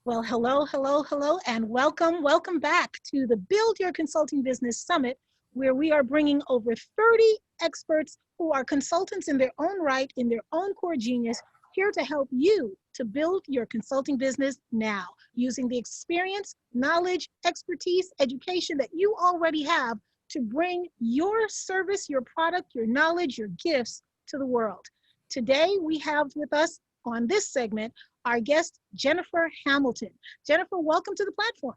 Well, hello, hello, hello, and welcome back to the Build Your Consulting Business Summit, where we are bringing over 30 experts who are consultants in their own right, in their own core genius, here to help you to build your consulting business now, using the experience, knowledge, expertise, education that you already have to bring your service, your product, your knowledge, your gifts to the world. Today, we have with us on this segment our guest, Jennifer Hamilton. Jennifer, welcome to the platform.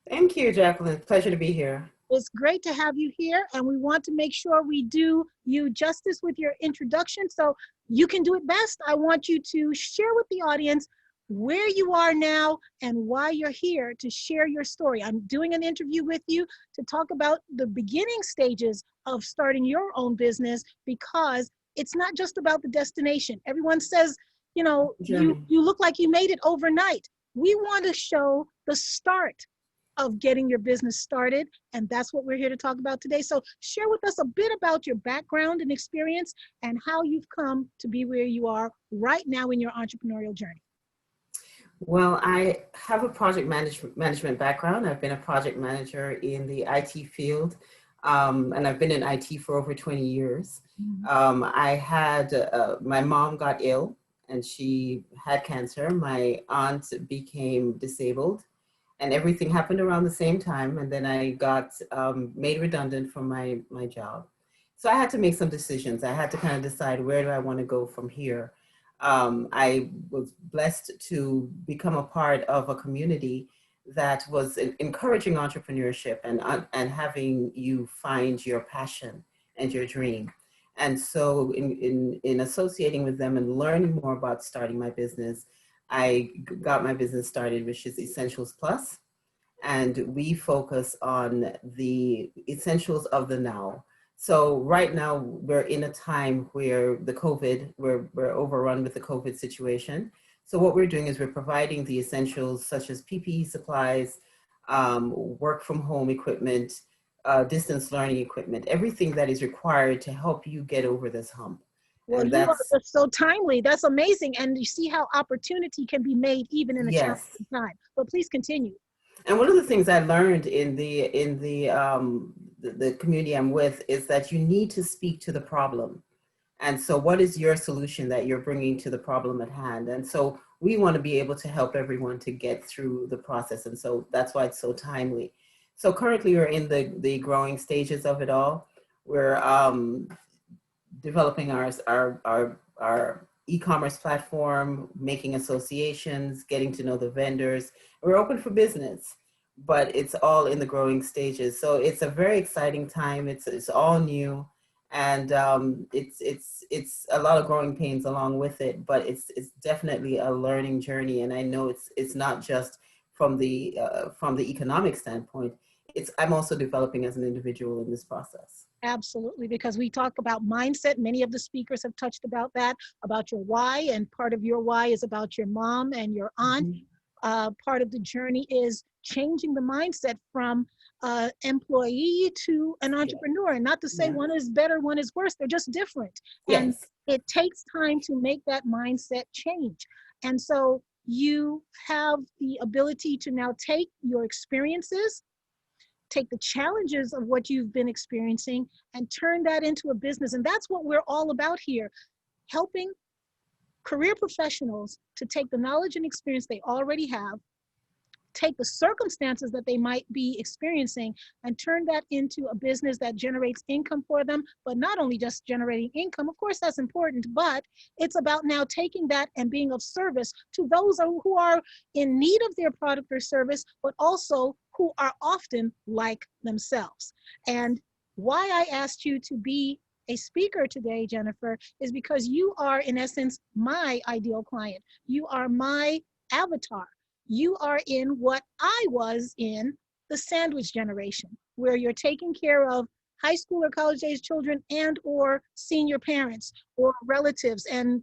Thank you, Jacqueline. Pleasure to be here. It's great to have you here, and we want to make sure we do you justice with your introduction. So you can do it best. I want you to share with the audience where you are now and why you're here to share your story. I'm doing an interview with you to talk about the beginning stages of starting your own business, because it's not just about the destination. Everyone says, you know, you look like you made it overnight. We want to show the start of getting your business started, and that's what we're here to talk about today. So share with us a bit about your background and experience and how you've come to be where you are right now in your entrepreneurial journey. Well, I have a project management background. I've been a project manager in the IT field, and I've been in IT for over 20 years. I had, my mom got ill and she had cancer. My aunt became disabled, and everything happened around the same time. And then I got made redundant from my job. So I had to make some decisions. I had to kind of decide, where do I want to go from here? I was blessed to become a part of a community that was encouraging entrepreneurship and having you find your passion and your dream. And so in associating with them and learning more about starting my business, I got my business started, which is Essentials Plus. And we focus on the essentials of the now. So right now we're in a time where we're overrun with the COVID situation. So what we're doing is we're providing the essentials such as PPE supplies, work from home equipment, distance learning equipment, everything that is required to help you get over this hump. Well, you are just so timely. That's amazing. And you see how opportunity can be made even in a challenging time. But please continue. And one of the things I learned in the community I'm with is that you need to speak to the problem. And so what is your solution that you're bringing to the problem at hand? And so we want to be able to help everyone to get through the process. And so that's why it's so timely. So currently we're in the growing stages of it all. We're developing our e-commerce platform, making associations, getting to know the vendors. We're open for business, but it's all in the growing stages. So it's a very exciting time. It's all new, and it's a lot of growing pains along with it. But it's definitely a learning journey, and I know it's not just from the economic standpoint. I'm also developing as an individual in this process. Absolutely, because we talk about mindset. Many of the speakers have touched about that, about your why, and part of your why is about your mom and your aunt. Part of the journey is changing the mindset from employee to an entrepreneur. And not to say one is better, one is worse, they're just different. And it takes time to make that mindset change. And so you have the ability to now take your experiences, take the challenges of what you've been experiencing, and turn that into a business. And that's what we're all about here, helping career professionals to take the knowledge and experience they already have, take the circumstances that they might be experiencing, and turn that into a business that generates income for them. But not only just generating income, of course that's important, but it's about now taking that and being of service to those who are in need of their product or service, but also who are often like themselves. And why I asked you to be a speaker today, Jennifer, is because you are, in essence, my ideal client. You are my avatar. You are in what I was in, the sandwich generation, where you're taking care of high school or college age children and or senior parents or relatives. And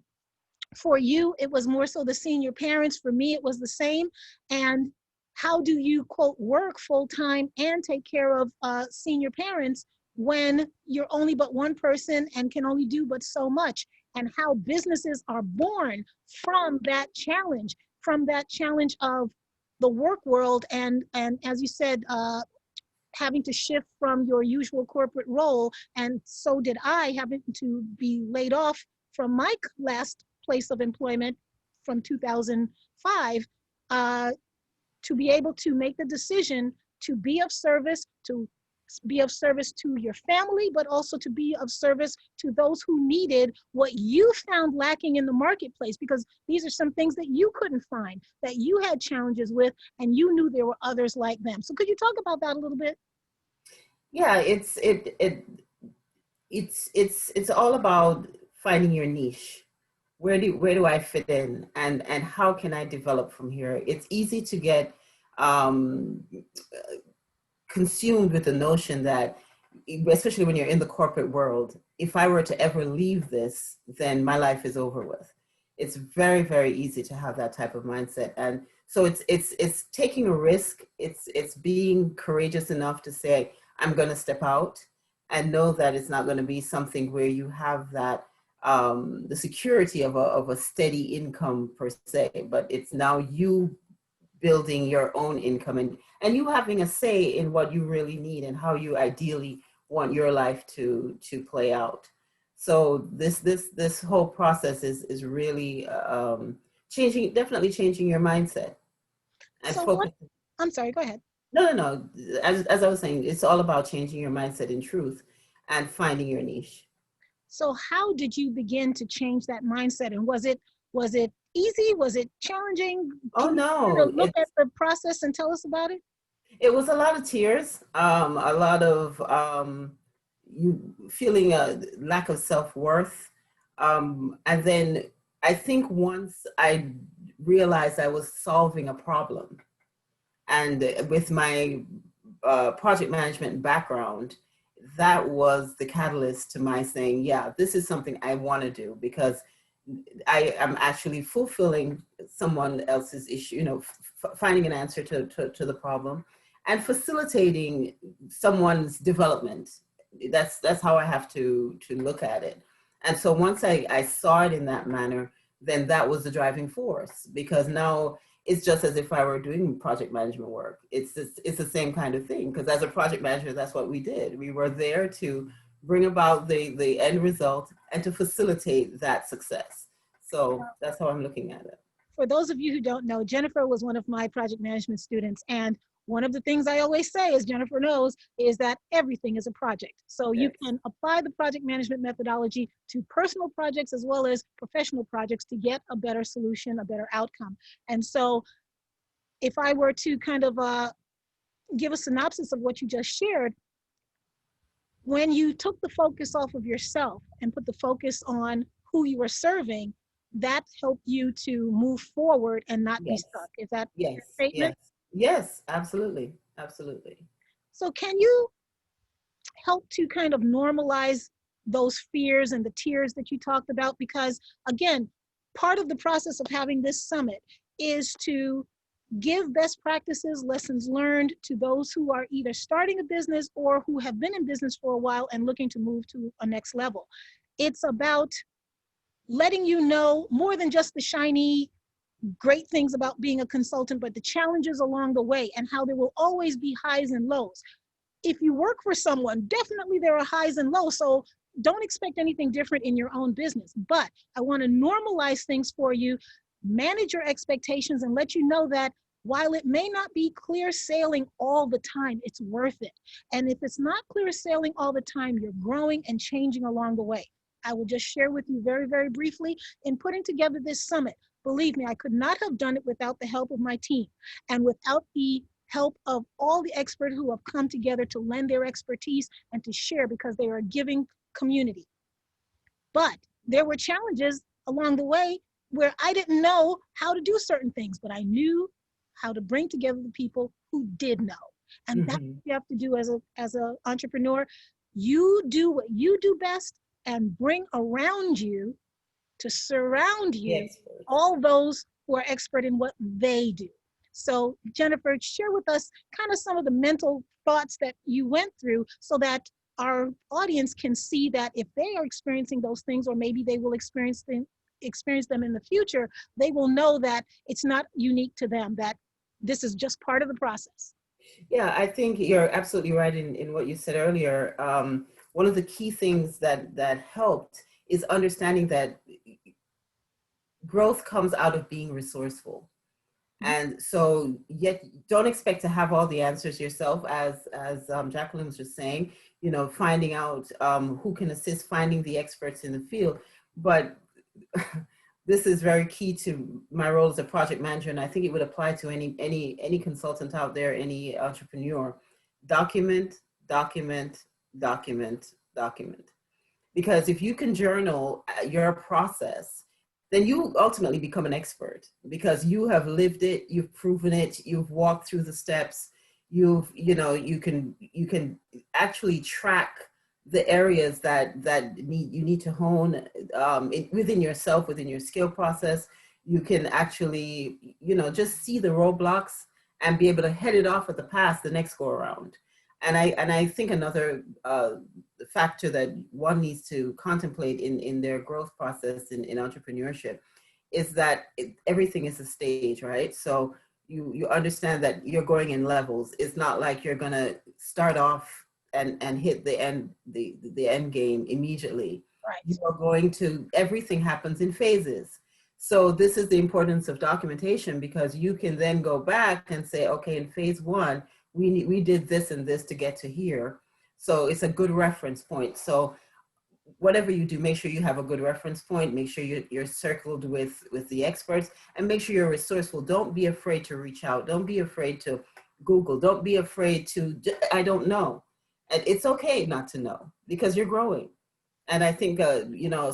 for you, it was more so the senior parents. For me, it was the same. And how do you, quote, work full-time and take care of senior parents when you're only but one person and can only do but so much? And how businesses are born from that challenge of the work world, and as you said, having to shift from your usual corporate role, and so did I, having to be laid off from my last place of employment from 2005, uh, to be able to make the decision to be of service, to be of service to your family, but also to be of service to those who needed what you found lacking in the marketplace, because these are some things that you couldn't find, that you had challenges with, and you knew there were others like them. So could you talk about that a little bit? Yeah, it's all about finding your niche. Where do I fit in, and how can I develop from here? It's easy to get um, consumed with the notion that, especially when you're in the corporate world, if I were to ever leave this, then my life is over with. It's very, very easy to have that type of mindset. And so it's taking a risk. It's being courageous enough to say, I'm going to step out and know that it's not going to be something where you have that the security of a steady income per se, but it's now you building your own income, and you having a say in what you really need and how you ideally want your life to play out. So this whole process is really changing, definitely changing your mindset and So what, focusing. I'm sorry, go ahead. No. As I was saying, it's all about changing your mindset in truth and finding your niche. So how did you begin to change that mindset? And was it easy? Was it challenging? Oh Can you kind no, of look at the process and tell us about it? it was a lot of tears, a lot of you feeling a lack of self-worth. And then I think once I realized I was solving a problem, and with my project management background, that was the catalyst to my saying, yeah, this is something I want to do, because I am actually fulfilling someone else's issue, finding an answer to the problem and facilitating someone's development. That's how I have to look at it. And so once I saw it in that manner, then that was the driving force, because now it's just as if I were doing project management work. It's the same kind of thing, because as a project manager, that's what we did. We were there to bring about the end result and to facilitate that success. So that's how I'm looking at it. For those of you who don't know, Jennifer was one of my project management students. And one of the things I always say, as Jennifer knows, is that everything is a project. So you Yes. can apply the project management methodology to personal projects as well as professional projects to get a better solution, a better outcome. And so if I were to kind of give a synopsis of what you just shared, when you took the focus off of yourself and put the focus on who you were serving, that helped you to move forward and not be Yes. stuck. Is that your Yes. statement? Yes. Yes. Absolutely. Absolutely. So can you help to kind of normalize those fears and the tears that you talked about? Because again, part of the process of having this summit is to give best practices, lessons learned to those who are either starting a business or who have been in business for a while and looking to move to a next level. It's about letting you know more than just the shiny, great things about being a consultant, but the challenges along the way and how there will always be highs and lows. If you work for someone, definitely there are highs and lows. So don't expect anything different in your own business. But I want to normalize things for you, manage your expectations, and let you know that while it may not be clear sailing all the time, it's worth it. And if it's not clear sailing all the time, you're growing and changing along the way. I will just share with you very, very briefly in putting together this summit. Believe me, I could not have done it without the help of my team and without the help of all the experts who have come together to lend their expertise and to share, because they are a giving community. But there were challenges along the way where I didn't know how to do certain things, but I knew how to bring together the people who did know. And that's Mm-hmm. what you have to do as an entrepreneur. You do what you do best and bring around you, to surround The you, experts. all those who are expert in what they do. So Jennifer, share with us kind of some of the mental thoughts that you went through so that our audience can see that if they are experiencing those things, or maybe they will experience them in the future, they will know that it's not unique to them, that this is just part of the process? Yeah, I think you're absolutely right in what you said earlier. One of the key things that helped is understanding that growth comes out of being resourceful. And so, yet, don't expect to have all the answers yourself, as Jacqueline was just saying. You know, finding out who can assist, finding the experts in the field. But this is very key to my role as a project manager, and I think it would apply to any consultant out there, any entrepreneur. Document, document, document, document. Because if you can journal your process, then you ultimately become an expert because you have lived it, you've proven it, you've walked through the steps, you can actually track the areas that you need to hone within yourself, within your skill process. You can actually, just see the roadblocks and be able to head it off at the pass the next go around. And I think another factor that one needs to contemplate in their growth process in entrepreneurship is that everything is a stage, right? So you understand that you're going in levels. It's not like you're gonna start off and hit the end game immediately. Right. You are going to, everything happens in phases. So this is the importance of documentation, because you can then go back and say, okay, in phase one, we did this and this to get to here. So it's a good reference point. So whatever you do, make sure you have a good reference point. Make sure you're circled with the experts, and make sure you're resourceful. Don't be afraid to reach out. Don't be afraid to Google. Don't be afraid to, I don't know. And it's okay not to know, because you're growing. And I think,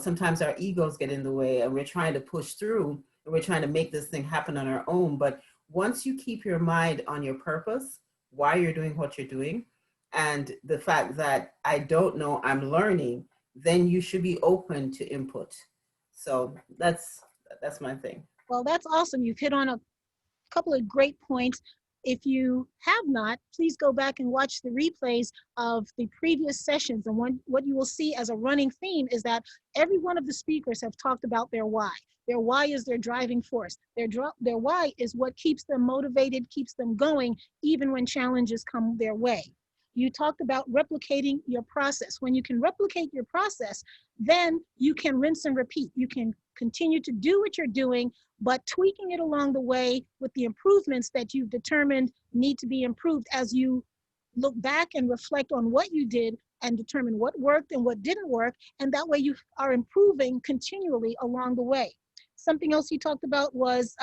sometimes our egos get in the way and we're trying to push through and we're trying to make this thing happen on our own. But once you keep your mind on your purpose, why you're doing what you're doing, and the fact that I don't know, I'm learning, then you should be open to input. So that's my thing. Well, that's awesome. You've hit on a couple of great points. If you have not, please go back and watch the replays of the previous sessions. And what you will see as a running theme is that every one of the speakers have talked about their why. Their why is their driving force. Their why is what keeps them motivated, keeps them going, even when challenges come their way. You talked about replicating your process. When you can replicate your process, then you can rinse and repeat. You can continue to do what you're doing, but tweaking it along the way with the improvements that you've determined need to be improved as you look back and reflect on what you did and determine what worked and what didn't work. And that way you are improving continually along the way. Something else you talked about was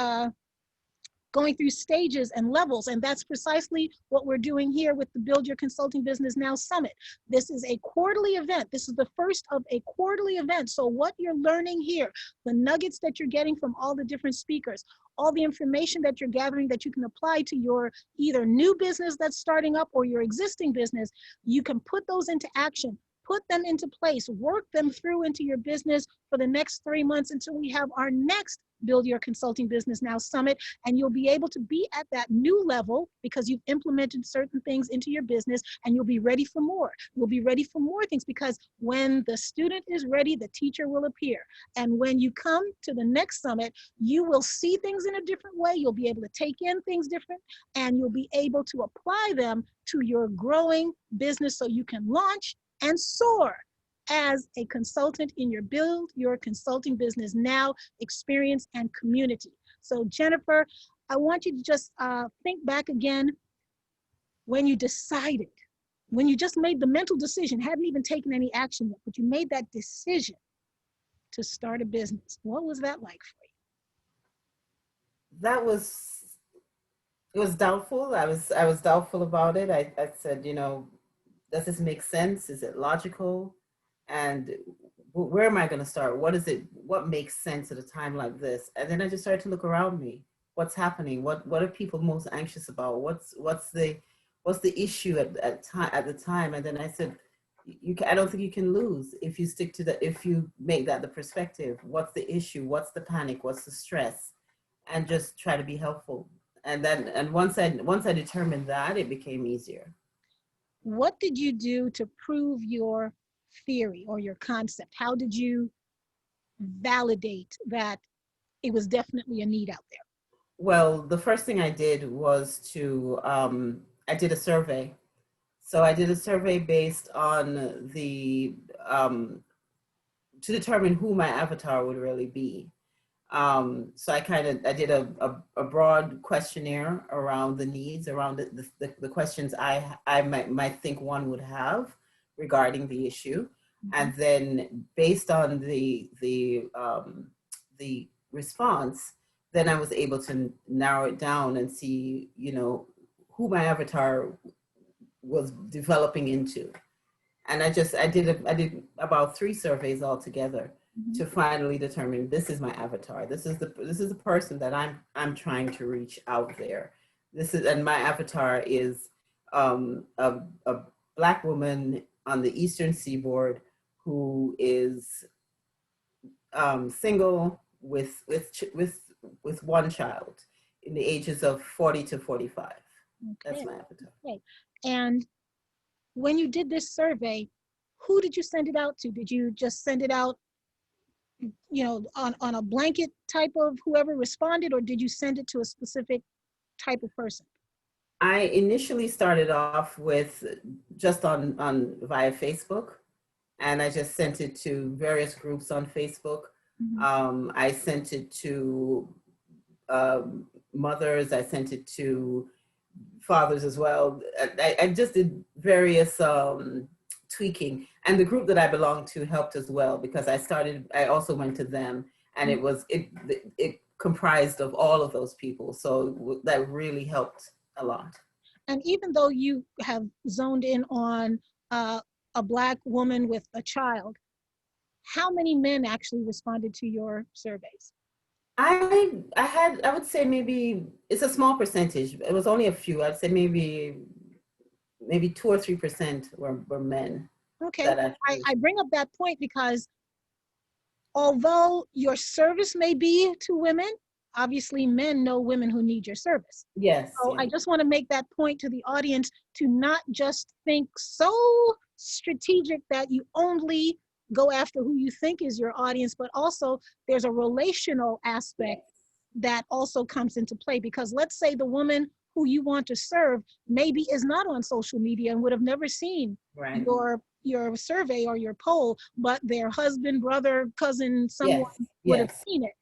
going through stages and levels. And that's precisely what we're doing here with the Build Your Consulting Business Now Summit. This is a quarterly event. This is the first of a quarterly event. So what you're learning here, the nuggets that you're getting from all the different speakers, all the information that you're gathering that you can apply to your either new business that's starting up or your existing business, you can put those into action. Put them into place, work them through into your business for the next 3 months until we have our next Build Your Consulting Business Now Summit. And you'll be able to be at that new level because you've implemented certain things into your business, and you'll be ready for more. You'll be ready for more things, because when the student is ready, the teacher will appear. And when you come to the next summit, you will see things in a different way. You'll be able to take in things different, and you'll be able to apply them to your growing business so you can launch and soar as a consultant in your Build Your Consulting Business Now experience and community. So Jennifer, I want you to just think back again when you decided, when you just made the mental decision, hadn't even taken any action yet, but you made that decision to start a business. What was that like for you? That was, it was doubtful. I was doubtful about it. I said, does this make sense? Is it logical? And where am I going to start? What makes sense at a time like this? And then I just started to look around me. What's happening? What are people most anxious about? What's the issue at the time? And then I said, I don't think you can lose if you stick to if you make that the perspective. What's the issue? What's the panic? What's the stress? And just try to be helpful. And once I determined that, it became easier. What did you do to prove your theory or your concept? How did you validate that it was definitely a need out there? Well, the first thing I did was I did a survey. So I did a survey based on to determine who my avatar would really be. So I did a broad questionnaire around the needs, around the questions I might think one would have regarding the issue. And then based on the response, then I was able to narrow it down and see, who my avatar was developing into. And I did about 3 surveys altogether to finally determine this is my avatar. This is the person that I'm trying to reach out there. And my avatar is a Black woman on the Eastern Seaboard who is single with one child in the ages of 40 to 45. Okay. That's my avatar. Okay. And when you did this survey, who did you send it out to? Did you just send it out, on a blanket type of whoever responded, or did you send it to a specific type of person? I initially started off with just on via Facebook, and I just sent it to various groups on Facebook. I sent it to mothers. I sent it to fathers as well. I just did various tweaking, and the group that I belonged to helped as well, because I also went to them, and it comprised of all of those people, so that really helped a lot. And even though you have zoned in on a Black woman with a child, how many men actually responded to your surveys? I would say maybe it's a small percentage. It was only a few. I'd say maybe 2 or 3% were men. Okay, I bring up that point because although your service may be to women, obviously men know women who need your service. Yes. So yes. I just want to make that point to the audience to not just think so strategic that you only go after who you think is your audience, but also there's a relational aspect that also comes into play, because let's say the woman who you want to serve maybe is not on social media and would have never seen your survey or your poll, but their husband, brother, cousin, someone would have seen it.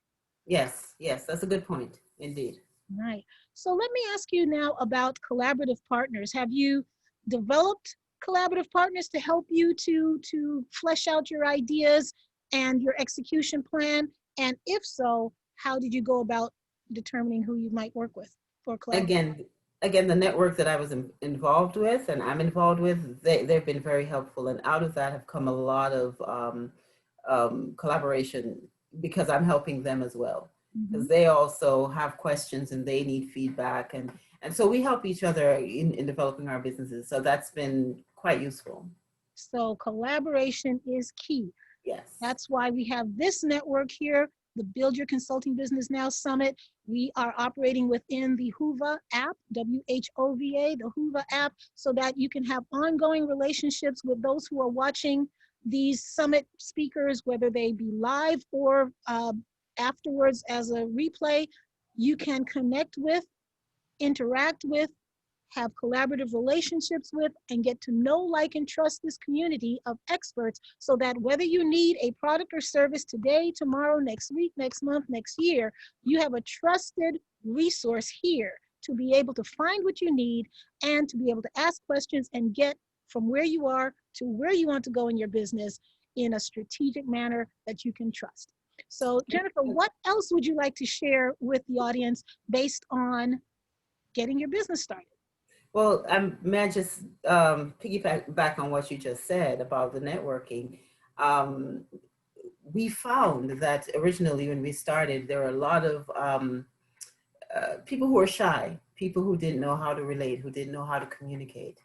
Yes, that's a good point, indeed. Right. So let me ask you now about collaborative partners. Have you developed collaborative partners to help you to flesh out your ideas and your execution plan? And if so, how did you go about determining who you might work with for collaboration? Again, the network that I was involved with and I'm involved with, they've been very helpful. And out of that have come a lot of collaboration, because I'm helping them as well. Because they also have questions and they need feedback. And so we help each other in developing our businesses. So that's been quite useful. So collaboration is key. Yes. That's why we have this network here, the Build Your Consulting Business Now Summit. We are operating within the Whova app, WHOVA, the Whova app, so that you can have ongoing relationships with those who are watching these summit speakers, whether they be live or afterwards as a replay. You can connect with, interact with, have collaborative relationships with, and get to know, like, and trust this community of experts, so that whether you need a product or service today, tomorrow, next week, next month, next year, you have a trusted resource here to be able to find what you need and to be able to ask questions and get from where you are to where you want to go in your business in a strategic manner that you can trust. So Jennifer, what else would you like to share with the audience based on getting your business started? Well, may I just piggyback back on what you just said about the networking? We found that originally when we started, there were a lot of people who were shy, people who didn't know how to relate, who didn't know how to communicate.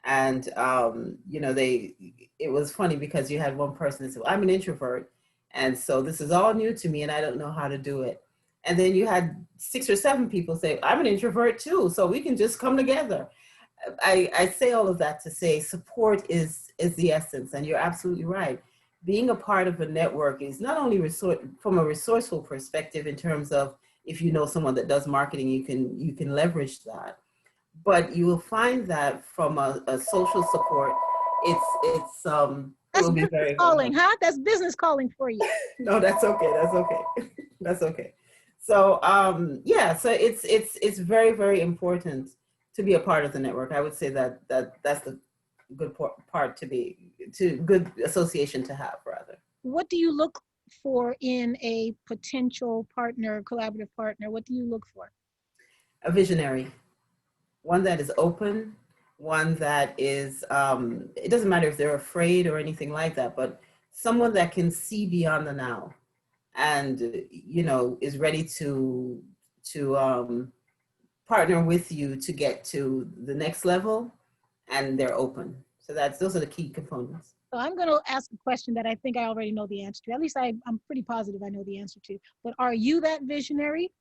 And, it was funny because you had one person that said, well, I'm an introvert. And so this is all new to me and I don't know how to do it. And then you had 6 or 7 people say, I'm an introvert too, so we can just come together. I say all of that to say support is the essence, and you're absolutely right. Being a part of a network is not only from a resourceful perspective in terms of if you know someone that does marketing, you can leverage that. But you will find that from a social support, it That's will be business very, very calling, helpful. huh? That's business calling for you. No, that's okay. That's okay. That's okay. So yeah, so it's very, very important to be a part of the network. I would say that's the good part to be, to good association to have, rather. What do you look for in a potential partner, collaborative partner? What do you look for? A visionary, one that is open, one that is, it doesn't matter if they're afraid or anything like that, but someone that can see beyond the now, and is ready to partner with you to get to the next level, and they're open. So those are the key components. So I'm going to ask a question that I think I already know the answer to. At least I'm pretty positive I know the answer to. But are you that visionary?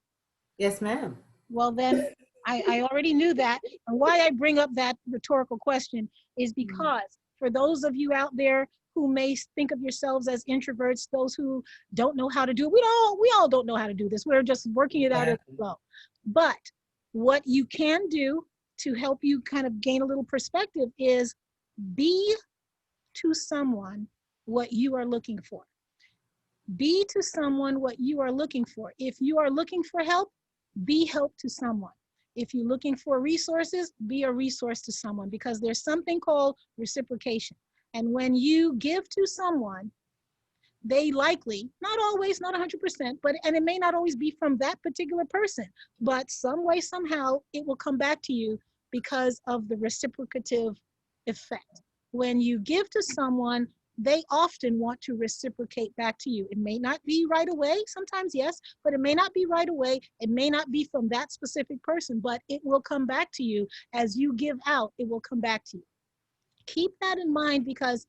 Yes, ma'am. Well, then I already knew that. And why I bring up that rhetorical question is because for those of you out there who may think of yourselves as introverts, those who don't know how to do it, we all don't know how to do this. We're just working it out as we go. But what you can do to help you kind of gain a little perspective is be to someone what you are looking for. Be to someone what you are looking for. If you are looking for help, be help to someone. If you're looking for resources, be a resource to someone, because there's something called reciprocation. And when you give to someone, they likely, not always, not 100%, and it may not always be from that particular person, but some way, somehow, it will come back to you because of the reciprocative effect. When you give to someone, they often want to reciprocate back to you. It may not be right away, sometimes yes, but it may not be right away. It may not be from that specific person, but it will come back to you. As you give out, it will come back to you. Keep that in mind, because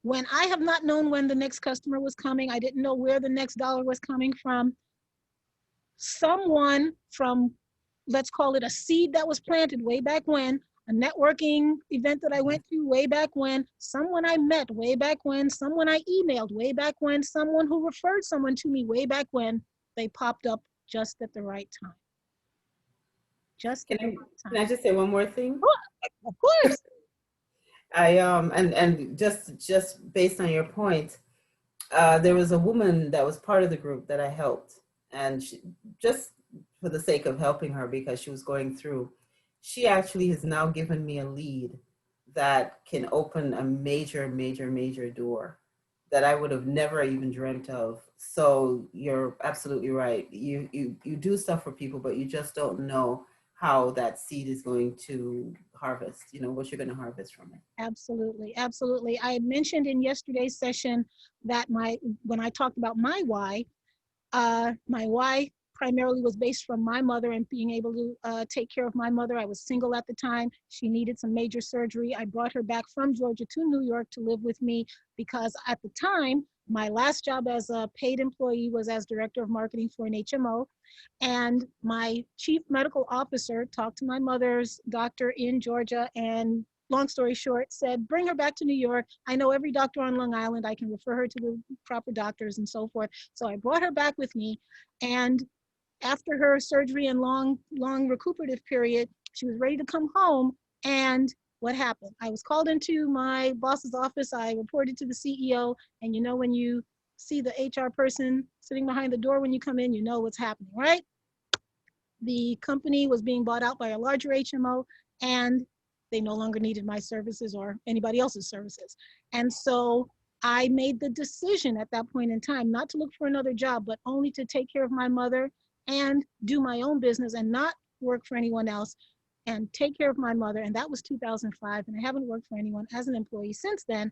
when I have not known when the next customer was coming, I didn't know where the next dollar was coming from. Someone from, let's call it a seed that was planted way back when, a networking event that I went to way back when, someone I met way back when, someone I emailed way back when, someone who referred someone to me way back when, they popped up just at the right time. Just at the right time. Can I just say one more thing? Oh, of course. And just based on your point, there was a woman that was part of the group that I helped, and just for the sake of helping her, because she was going through, she actually has now given me a lead that can open a major, major, major door that I would have never even dreamt of. So you're absolutely right. You do stuff for people, but you just don't know how that seed is going to harvest, what you're going to harvest from it. Absolutely, absolutely. I mentioned in yesterday's session that when I talked about my why primarily was based from my mother and being able to take care of my mother. I was single at the time. She needed some major surgery. I brought her back from Georgia to New York to live with me, because at the time, my last job as a paid employee was as director of marketing for an HMO. And my chief medical officer talked to my mother's doctor in Georgia, and long story short, said, bring her back to New York. I know every doctor on Long Island. I can refer her to the proper doctors and so forth. So I brought her back with me. And after her surgery and long recuperative period, she was ready to come home. And what happened? I was called into my boss's office. I reported to the CEO. And when you see the HR person sitting behind the door when you come in, you know what's happening, right? The company was being bought out by a larger HMO, and they no longer needed my services or anybody else's services. And so I made the decision at that point in time not to look for another job, but only to take care of my mother and do my own business and not work for anyone else, and take care of my mother. And that was 2005. And I haven't worked for anyone as an employee since then.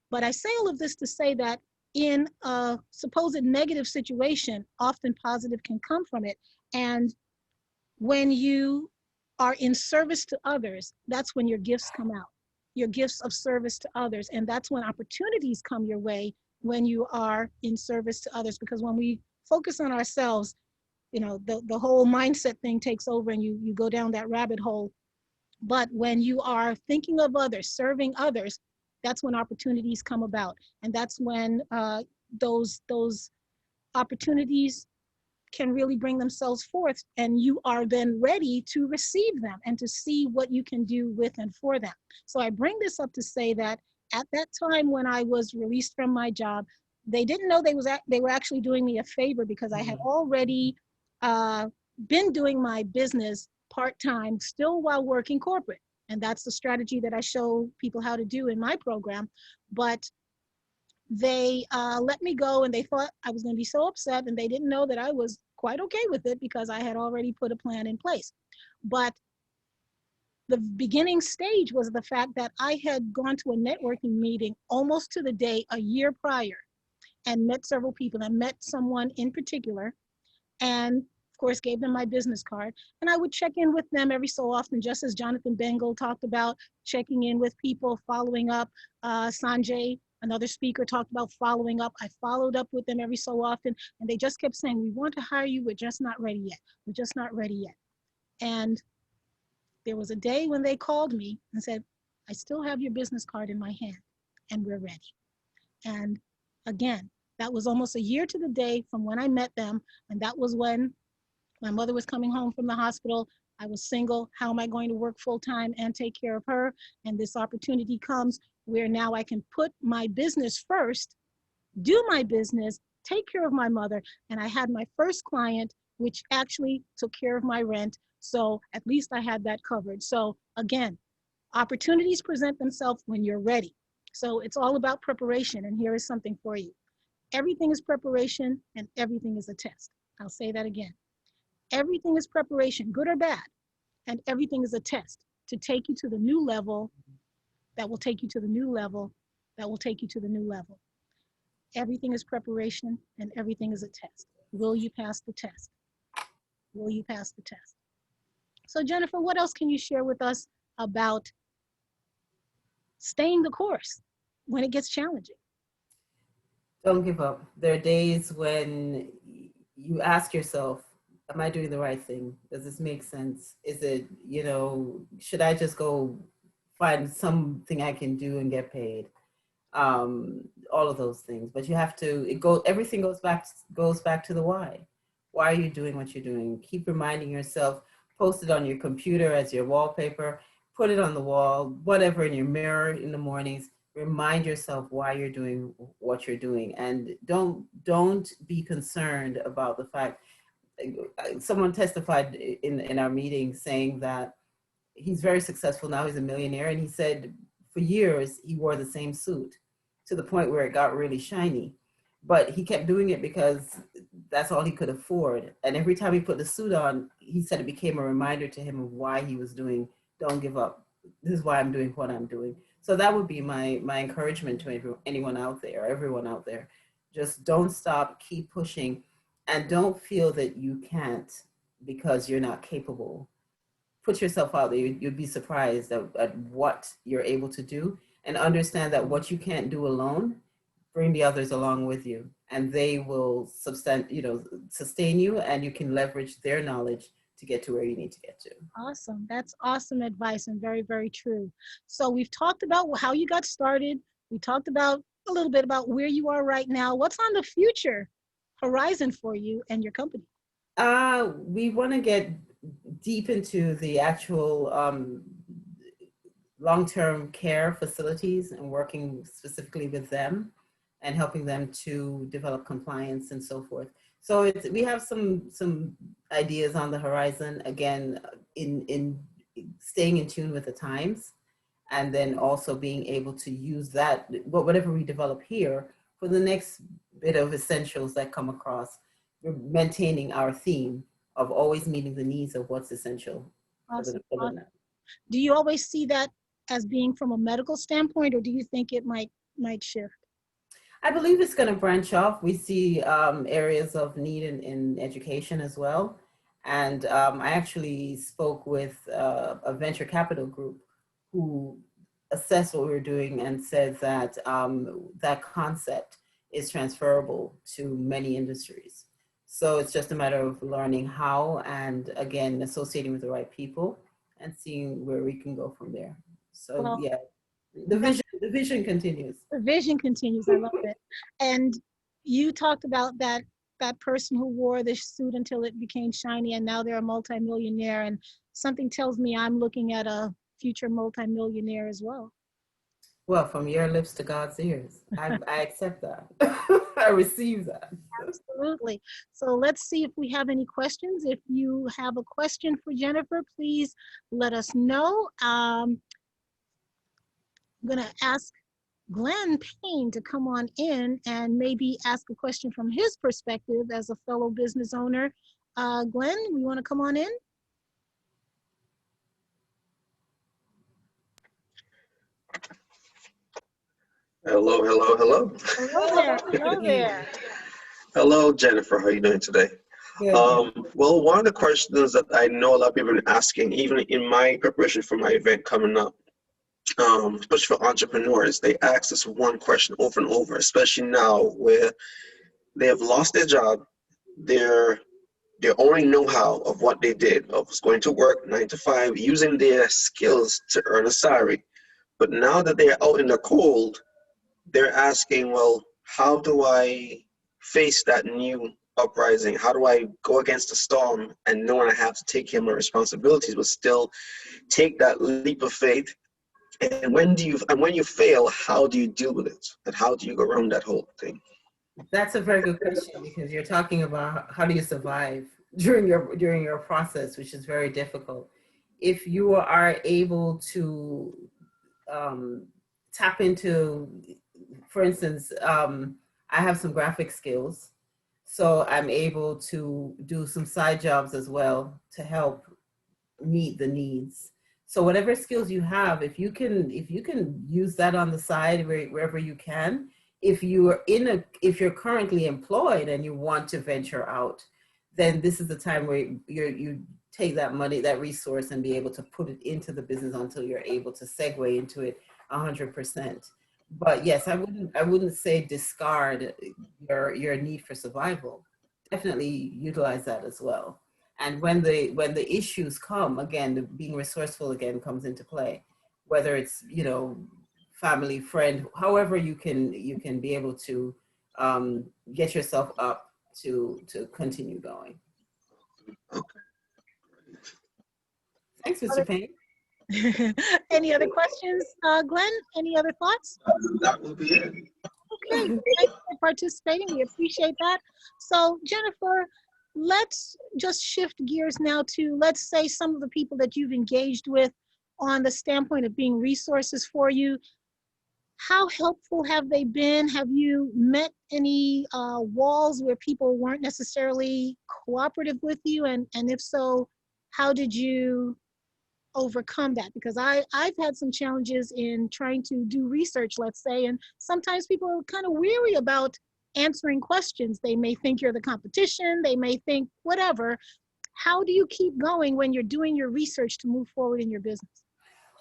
But I say all of this to say that in a supposed negative situation, often positive can come from it. And when you are in service to others, that's when your gifts come out, your gifts of service to others. And that's when opportunities come your way, when you are in service to others. Because when we focus on ourselves, the whole mindset thing takes over, and you go down that rabbit hole. But when you are thinking of others, serving others, that's when opportunities come about. And that's when those opportunities can really bring themselves forth, and you are then ready to receive them and to see what you can do with and for them. So I bring this up to say that at that time when I was released from my job, they didn't know they were actually doing me a favor, because I had already uh, been doing my business part-time still while working corporate. And that's the strategy that I show people how to do in my program. But they let me go, and they thought I was going to be so upset, and they didn't know that I was quite okay with it because I had already put a plan in place. But the beginning stage was the fact that I had gone to a networking meeting almost to the day a year prior, and met several people, and met someone in particular, and of course gave them my business card. And I would check in with them every so often, just as Jonathan Bengal talked about checking in with people, following up. Sanjay, another speaker, talked about following up. I followed up with them every so often, and they just kept saying, we want to hire you, we're just not ready yet, we're just not ready yet. And there was a day when they called me and said, I still have your business card in my hand, and we're ready. And again, that was almost a year to the day from when I met them. And that was when my mother was coming home from the hospital. I was single. How am I going to work full time and take care of her? And this opportunity comes where now I can put my business first, do my business, take care of my mother. And I had my first client, which actually took care of my rent. So at least I had that covered. So again, opportunities present themselves when you're ready. So it's all about preparation. And here is something for you. Everything is preparation, and everything is a test. I'll say that again. Everything is preparation, good or bad, and everything is a test to take you to the new level, that will take you to the new level, that will take you to the new level. Everything is preparation, and everything is a test. Will you pass the test? Will you pass the test? So Jennifer, what else can you share with us about staying the course when it gets challenging? Don't give up. There are days when you ask yourself, am I doing the right thing? Does this make sense? Is it, should I just go find something I can do and get paid? All of those things. But you have to, everything goes back to the why. Why are you doing what you're doing? Keep reminding yourself, post it on your computer as your wallpaper, put it on the wall, whatever, in your mirror in the mornings. Remind yourself why you're doing what you're doing, and don't be concerned about the fact. Someone testified in our meeting saying that he's very successful now. He's a millionaire, and he said for years he wore the same suit to the point where it got really shiny, but he kept doing it because that's all he could afford. And every time he put the suit on, he said it became a reminder to him of why he was doing. Don't give up. This is why I'm doing what I'm doing. So that would be my encouragement to anyone out there, everyone out there. Just don't stop, keep pushing, and don't feel that you can't because you're not capable. Put yourself out there. You'd be surprised at what you're able to do, and understand that what you can't do alone, bring the others along with you, and they will sustain you, and you can leverage their knowledge to get to where you need to get to. Awesome. That's awesome advice, and very, very true. So we've talked about how you got started. We talked about a little bit about where you are right now. What's on the future horizon for you and your company? We want to get deep into the actual long-term care facilities and working specifically with them and helping them to develop compliance and so forth. So we have some ideas on the horizon, again, in staying in tune with the times, and then also being able to use that, whatever we develop here, for the next bit of essentials that come across. We're maintaining our theme of always meeting the needs of what's essential. Awesome. Awesome. Do you always see that as being from a medical standpoint, or do you think it might shift? I believe it's going to branch off. We see areas of need in education as well. And I actually spoke with a venture capital group who assessed what we were doing and said that that concept is transferable to many industries. So it's just a matter of learning how, and again, associating with the right people and seeing where we can go from there. So Well, yeah, the vision continues. the vision continues. I love it. And you talked about that that person who wore this suit until it became shiny and now they're a multimillionaire. And something tells me I'm looking at a future multimillionaire as well. Well, from your lips to God's ears. I accept that. I receive that. Absolutely. So let's see if we have any questions. If you have a question for Jennifer, please let us know. I'm going to ask Glenn Payne to come on in and maybe ask a question from his perspective as a fellow business owner. Glenn, you want to come on in? Hello, hello, hello. Hello there. Hello there. Hello, Jennifer. How are you doing today? Good. Well, one of the questions that I know a lot of people have been asking, even in my preparation for my event coming up, especially for entrepreneurs, they ask this one question over and over, especially now where they have lost their job, their only know-how of what they did, of going to work 9 to 5, using their skills to earn a salary. But now that they're out in the cold, they're asking, well, how do I face that new uprising? How do I go against the storm and knowing I have to take care of my responsibilities, but still take that leap of faith? And when you fail, how do you deal with it? And how do you go around that whole thing? That's a very good question, because you're talking about how do you survive during your process, which is very difficult. If you are able to tap into, for instance, I have some graphic skills, so I'm able to do some side jobs as well to help meet the needs. So whatever skills you have, if you can use that on the side wherever you can. If you're currently employed and you want to venture out, then this is the time where you take that money, that resource, and be able to put it into the business until you're able to segue into it 100%. But yes, I wouldn't say discard your need for survival. Definitely utilize that as well. And when the issues come, again, being resourceful again comes into play. Whether it's, family, friend, however you can be able to get yourself up to continue going. Okay. Thanks, Mr. Payne. Any other questions, Glenn? Any other thoughts? That will be it. Okay, thank you for participating. We appreciate that. So, Jennifer, let's just shift gears now to, let's say, some of the people that you've engaged with on the standpoint of being resources for you. How helpful have they been? Have you met any walls where people weren't necessarily cooperative with you? And if so, how did you overcome that? Because I've had some challenges in trying to do research, let's say, and sometimes people are kind of weary about answering questions. They may think you're the competition, they may think whatever. How do you keep going when you're doing your research to move forward in your business?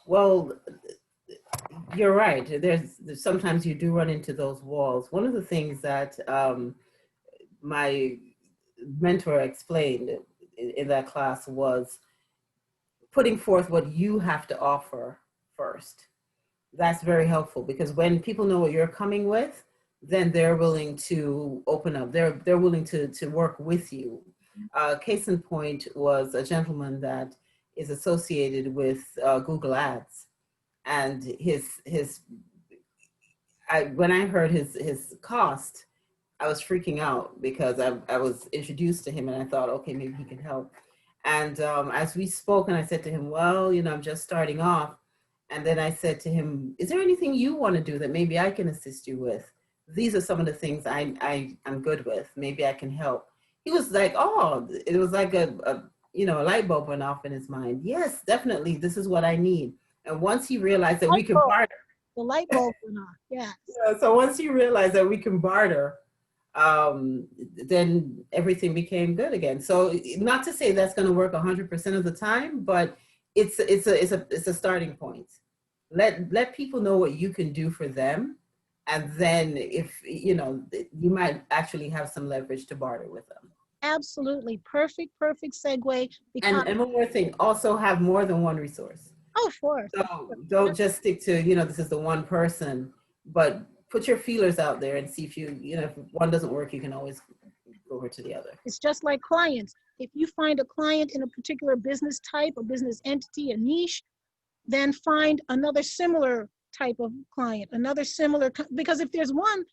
Well, you're right. There's sometimes you do run into those walls. One of the things that my mentor explained in that class was putting forth what you have to offer first. That's very helpful, because when people know what you're coming with, then they're willing to open up. They're willing to work with you. Case in point was a gentleman that is associated with Google Ads, and when I heard his cost, I was freaking out, because I was introduced to him and I thought, okay, maybe he can help. And as we spoke, and I said to him, well, I'm just starting off. And then I said to him, is there anything you want to do that maybe I can assist you with? These are some of the things I'm good with. Maybe I can help. He was like, oh, it was like a light bulb went off in his mind. Yes, definitely. This is what I need. And once he realized that we can barter. The light bulb went off, yeah. So once he realized that we can barter, then everything became good again. So not to say that's going to work 100% of the time, but it's a starting point. Let people know what you can do for them, and then if you might actually have some leverage to barter with them. Absolutely, perfect segue. And one more thing, also have more than one resource. Oh, of course. So don't just stick to this is the one person, but put your feelers out there and see if if one doesn't work, you can always over to the other. It's just like clients. If you find a client in a particular business type, a business entity, a niche, then find another similar type of client, another similar, because if there's one,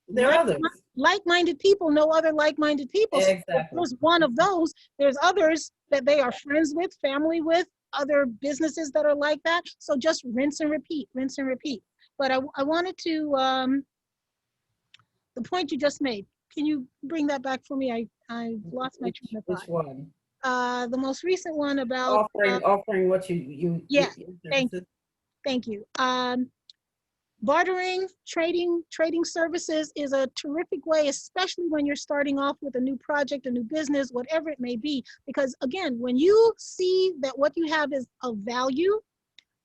There are others. like-minded people know other like-minded people. So if Exactly. there's one of those, there's others that they are friends with, family with, other businesses that are like that. So just rinse and repeat, rinse and repeat. But I wanted to, the point you just made, can you bring that back for me? I lost my train of Which thought. one? The most recent one about, Offering what you yeah, your thank you. services. Thank you. Bartering, trading services is a terrific way, especially when you're starting off with a new project, a new business, whatever it may be. Because again, when you see that what you have is of value,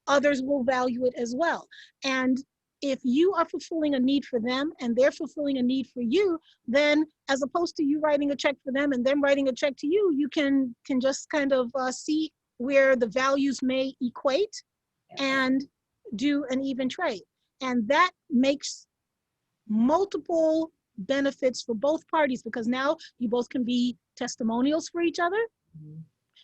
others will value it as well. And if you are fulfilling a need for them and they're fulfilling a need for you, then as opposed to you writing a check for them and them writing a check to you, you can just kind of see where the values may equate and do an even trade. And that makes multiple benefits for both parties, because now you both can be testimonials for each other. Mhm.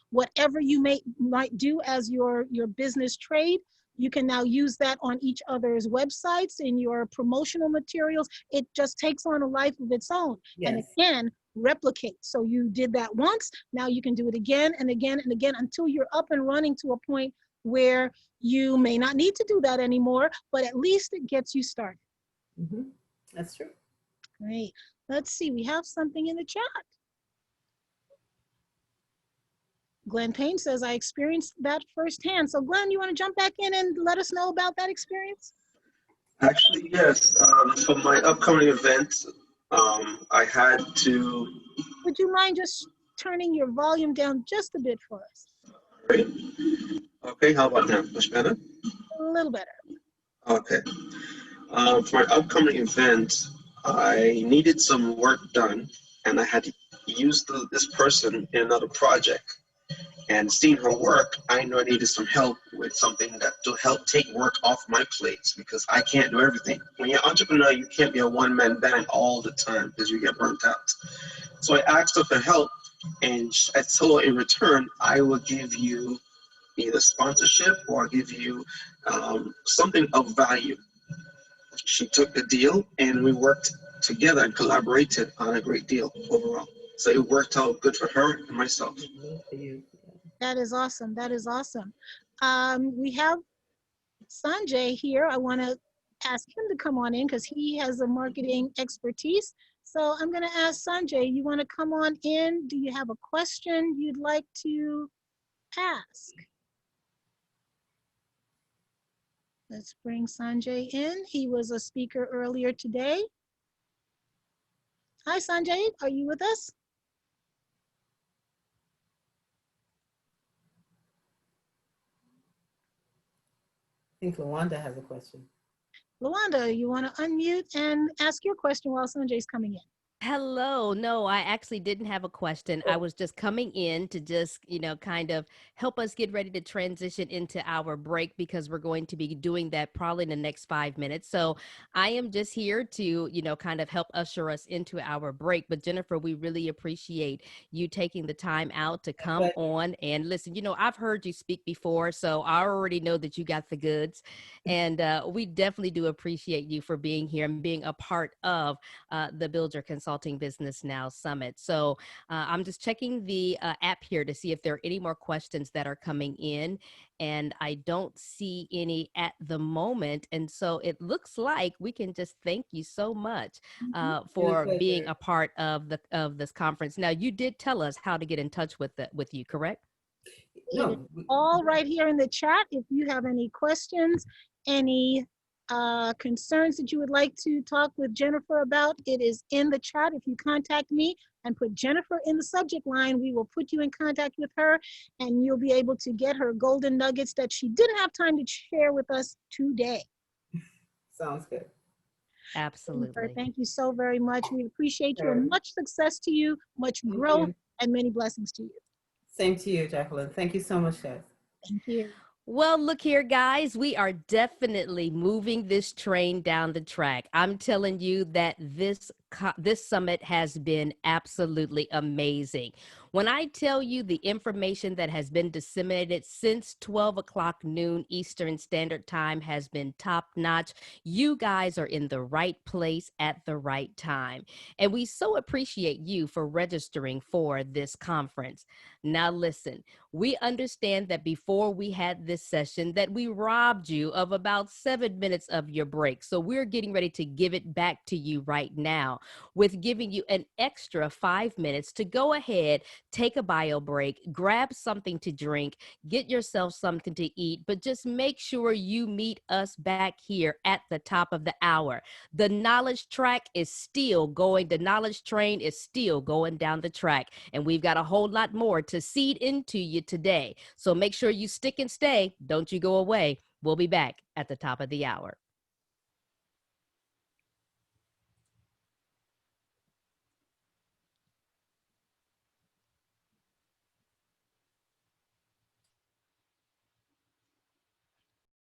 Whatever you might do as your business trade, you can now use that on each other's websites, in your promotional materials. It just takes on a life of its own. And Yes. again, replicate. So you did that once, now you can do it again and again and again until you're up and running to a point where you may not need to do that anymore, but at least it gets you started. Mm-hmm. That's true. Great. Let's see, we have something in the chat. Glenn Payne says, I experienced that firsthand. So Glenn, you want to jump back in and let us know about that experience? Actually, yes. For my upcoming event, I had to. Would you mind just turning your volume down just a bit for us? Right. Okay, how about now? Much better? A little better. Okay. For my upcoming event, I needed some work done, and I had to use this person in another project. And seeing her work, I knew I needed some help with something that to help take work off my plates, because I can't do everything. When you're an entrepreneur, you can't be a one-man band all the time because you get burnt out. So I asked her for help, and I told her in return, I will give you either sponsorship or give you something of value. She took the deal, and we worked together and collaborated on a great deal overall. So it worked out good for her and myself. For you. That is awesome. That is awesome. We have Sanjay here. I want to ask him to come on in because he has a marketing expertise. So I'm going to ask Sanjay, you want to come on in? Do you have a question you'd like to ask? Let's bring Sanjay in. He was a speaker earlier today. Hi, Sanjay. Are you with us? I think Luanda has a question. Luanda, you want to unmute and ask your question while Sanjay's coming in? Hello. No, I actually didn't have a question. I was just coming in to just, kind of help us get ready to transition into our break, because we're going to be doing that probably in the next 5 minutes. So I am just here to, kind of help usher us into our break. But Jennifer, we really appreciate you taking the time out to come on and listen. I've heard you speak before, so I already know that you got the goods. And we definitely do appreciate you for being here and being a part of the Build Your Consulting Business Now Summit. So I'm just checking the app here to see if there are any more questions that are coming in, and I don't see any at the moment. And so it looks like we can just thank you so much for being a part of this conference. Now, you did tell us how to get in touch with you, correct? No. All right here in the chat. If you have any questions, any concerns that you would like to talk with Jennifer about, it is in the chat. If you contact me and put Jennifer in the subject line, we will put you in contact with her, and you'll be able to get her golden nuggets that she didn't have time to share with us today. Sounds good. Absolutely. Jennifer, thank you so very much. We appreciate you, and much success to you, much growth, and many blessings to you. Same to you, Jacqueline. Thank you so much, guys. Thank you. Well, look here, guys. We are definitely moving this train down the track. I'm telling you that this summit has been absolutely amazing. When I tell you the information that has been disseminated since 12 o'clock noon Eastern Standard Time has been top notch, you guys are in the right place at the right time. And we so appreciate you for registering for this conference. Now, listen. We understand that before we had this session that we robbed you of about 7 minutes of your break. So we're getting ready to give it back to you right now with giving you an extra 5 minutes to go ahead, take a bio break, grab something to drink, get yourself something to eat, but just make sure you meet us back here at the top of the hour. The knowledge track is still going. The knowledge train is still going down the track. And we've got a whole lot more to seed into you today. So make sure you stick and stay. Don't you go away. We'll be back at the top of the hour.